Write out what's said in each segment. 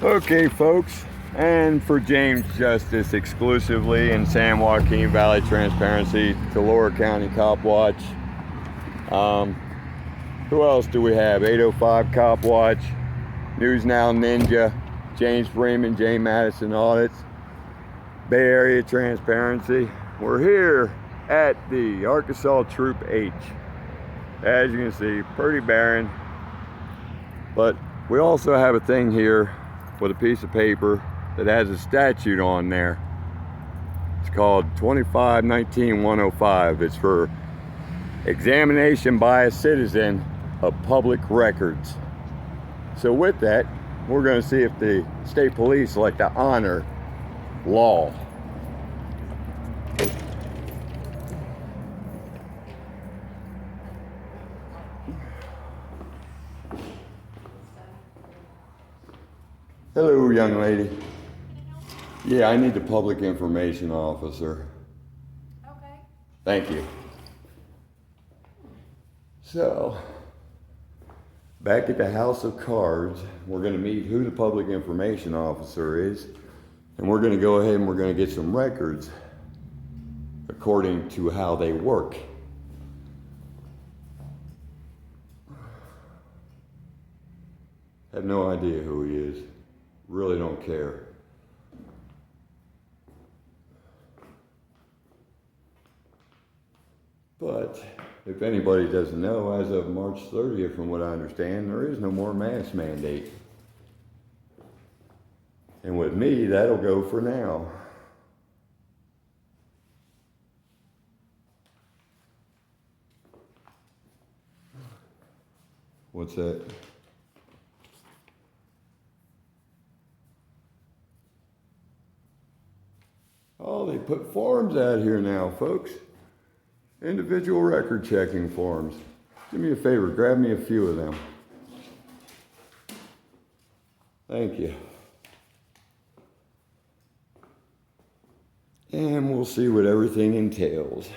Okay, folks, and for James Justice exclusively in San Joaquin Valley Transparency, Delaware County Cop Watch. Who else do we have? 805 Cop Watch, News Now Ninja, James Freeman, J. Madison Audits, Bay Area Transparency. We're here at the Arkansas Troop H. As you can see, pretty barren, but we also have a thing here with a piece of paper that has a statute on there. It's called 25-19-105. It's for examination by a citizen of public records. So with that, we're going to see if the state police like to honor law. Hello, young lady. Yeah, I need the public information officer. Okay. Thank you. So, back at the House of Cards, we're going to meet who the public information officer is, and we're going to go ahead and we're going to get some records according to how they work. Have no idea who he is. Really don't care. But if anybody doesn't know, as of March 30th, from what I understand, there is no more mask mandate. And with me, that'll go for now. What's that? Oh, they put forms out here now, folks. Individual record checking forms. Do me a favor, grab me a few of them. Thank you. And we'll see what everything entails.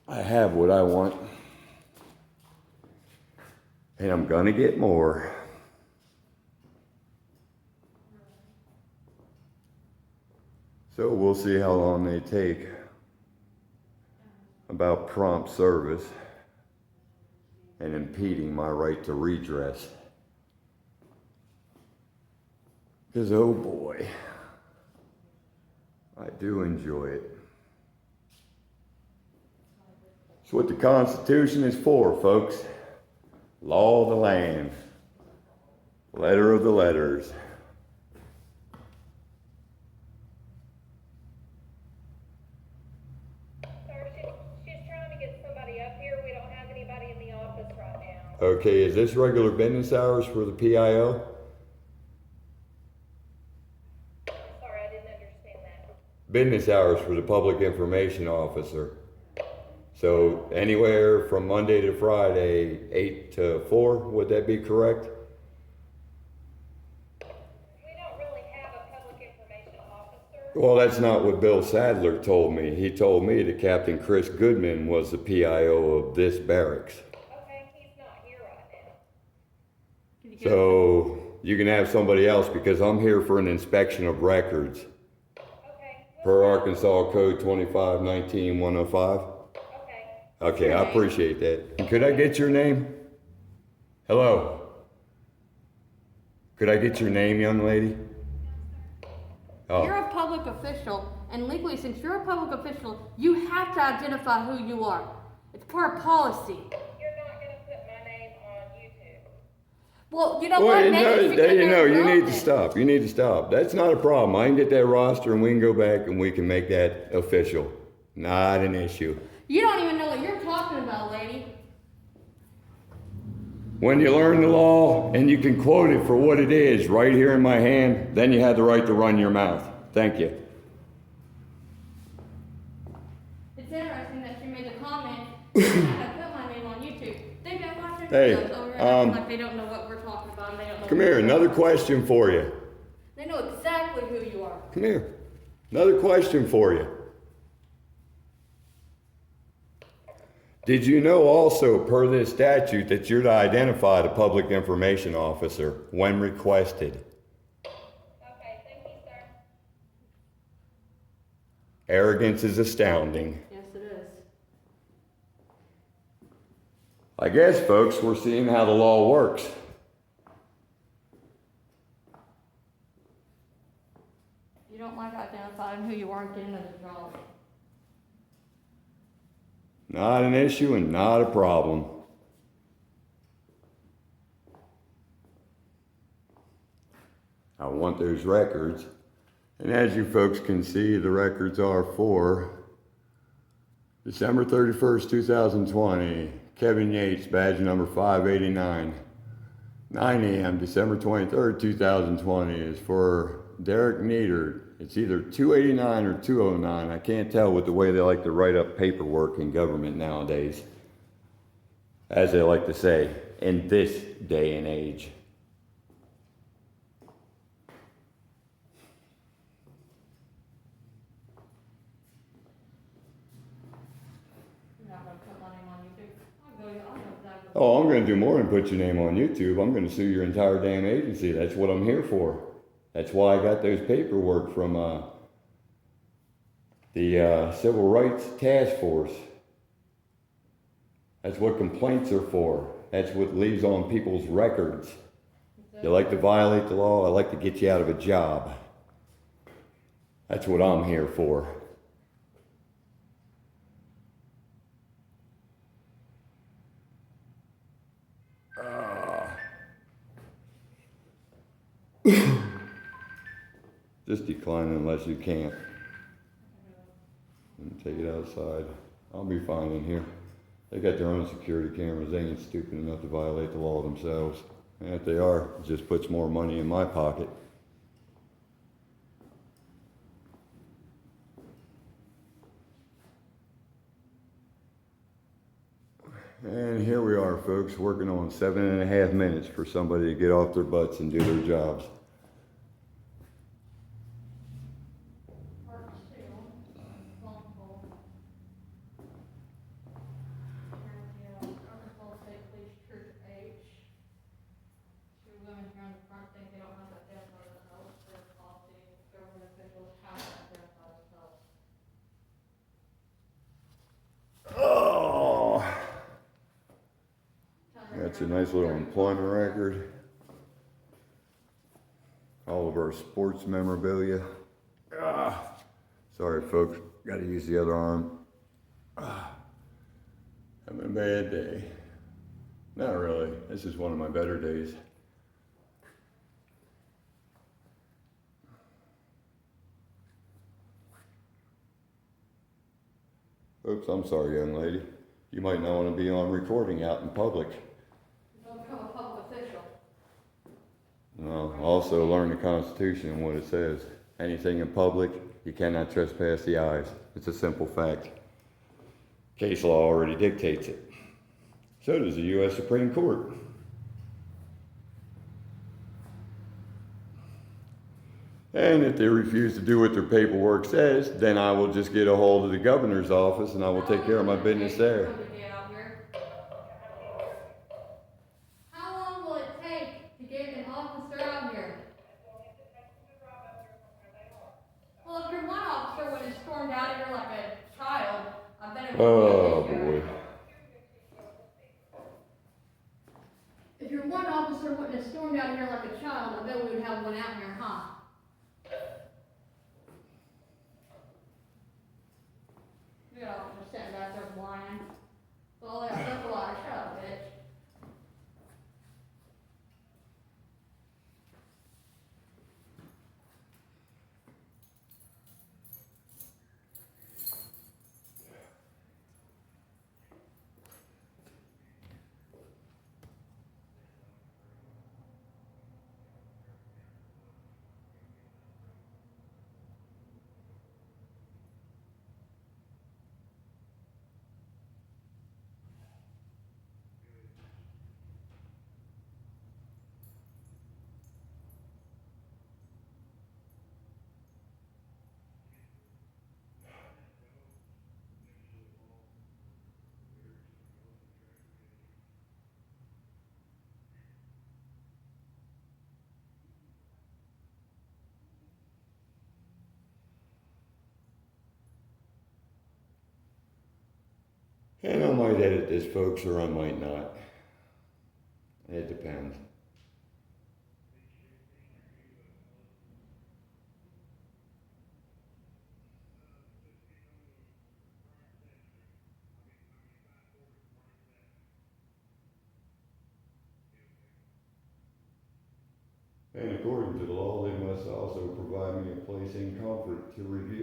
I have what I want. And I'm gonna get more. So we'll see how long they take about prompt service and impeding my right to redress. Because, oh boy, I do enjoy it. It's what the Constitution is for, folks. Law of the land. Letter of the letters. Okay, is this regular business hours for the PIO? Sorry, I didn't understand that. Business hours for the public information officer. So anywhere from Monday to Friday, 8 to 4, would that be correct? We don't really have a public information officer. Well, that's not what Bill Sadler told me. He told me that Captain Chris Goodman was the PIO of this barracks. So you can have somebody else because I'm here for an inspection of records. Okay. Per Arkansas Code 25-19-105. Okay, I appreciate that. And could I get your name? Hello. Could I get your name, young lady? Oh. You're a public official, and legally, since you're a public official, you have to identify who you are. It's part of policy. Well, you know what? You need to stop. You need to stop. That's not a problem. I can get that roster and we can go back and we can make that official. Not an issue. You don't even know what you're talking about, lady. When you learn the law and you can quote it for what it is right here in my hand, then you have the right to run your mouth. Thank you. It's interesting that you made the comment that I put my name on YouTube. They've been watching videos over and like they don't know what we're talking about. And they don't know. Come here, another question for you. They know exactly who you are. Come here. Another question for you. Did you know also, per this statute, that you're to identify the public information officer when requested? Okay, thank you, sir. Arrogance is astounding. Yes, it is. I guess, folks, we're seeing how the law works. You don't like identifying who you are getting into the job. Not an issue and not a problem. I want those records. And as you folks can see, the records are for December 31st, 2020. Kevin Yates, badge number 589. 9 a.m. December 23rd, 2020 is for Derek Nietert. It's either 289 or 209. I can't tell with the way they like to write up paperwork in government nowadays. As they like to say, in this day and age. You're not gonna put my name on YouTube. I'll know exactly. Oh, I'm going to do more than put your name on YouTube. I'm going to sue your entire damn agency. That's what I'm here for. That's why I got those paperwork from the Civil Rights Task Force. That's what complaints are for. That's what leaves on people's records. You like to violate the law, I like to get you out of a job. That's what I'm here for. Just decline unless you can't. And take it outside. I'll be fine in here. They got their own security cameras. They ain't stupid enough to violate the law themselves. And if they are, it just puts more money in my pocket. And here we are, folks, working on 7.5 minutes for somebody to get off their butts and do their jobs. Part 2, responsible. Arkansas State Police Troop H. 2 women here on the front think they don't have to identify themselves. Their policy, government officials have to identify themselves. Oh, that's a nice little employment record. All of our sports memorabilia. Sorry, folks. Got to use the other arm. Having a bad day. Not really. This is one of my better days. Oops, I'm sorry, young lady. You might not want to be on recording out in public. Don't become a public official. Well, also learn the Constitution and what it says. Anything in public, you cannot trespass the eyes. It's a simple fact. Case law already dictates it. So does the U.S. Supreme Court. And if they refuse to do what their paperwork says, then I will just get a hold of the governor's office and I will take care of my business there. How long will it take to get an officer out here? Well, if you're one officer when it's stormed out of here like a child, I bet it Oh, won't be an issue. boy. If you're one officer when it's stormed out of here like a child, I bet we would have one out here, huh? You got officers sitting back there whining. Well, that's a lie. Shut up, bitch. might edit this, folks, or I might not. It depends. And according to the law, they must also provide me a place in comfort to review